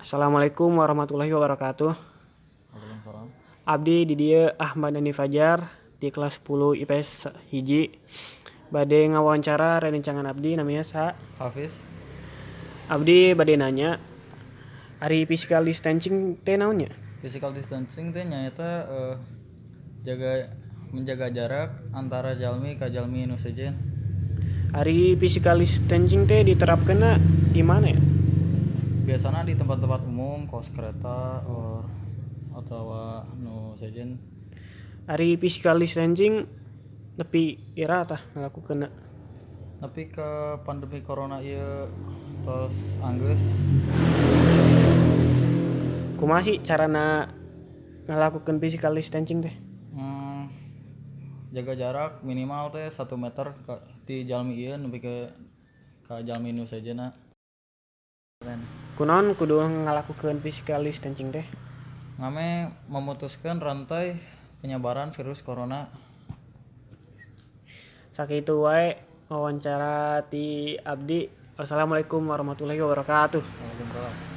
Assalamualaikum warahmatullahi wabarakatuh. Waalaikumsalam. Abdi di dieu Ahmad Dhani Fajar di kelas 10 IPS hiji. Bade ngawawancara rerencangan abdi namanya saha? Hafiz, Abdi bade nanya, ari physical distancing teh naon nya? physical distancing teh nyaeta jaga menjaga jarak antara jalmi ka jalmi nu sejen. Ari physical distancing teh diterapkeunna di mana ya? Biasana di tempat-tempat umum, kos kereta atau nu sejen. Ari physical distancing nepi ira tah ngalakukeunna? Tapi ke pandemi corona ieu tos anggeus Kumaha sih carana ngalakukeun physical distancing teh? jaga jarak minimal teh 1 meter ti jalmi ieu nepi ka jalmi nu sejena. Kunaon kudu ngalakukeun physical distancing teh? Ngame memutuskan rantai penyebaran virus corona. Sakitu wae wawancara ti abdi. Wassalamualaikum warahmatullahi wabarakatuh. Waalaikumsalam.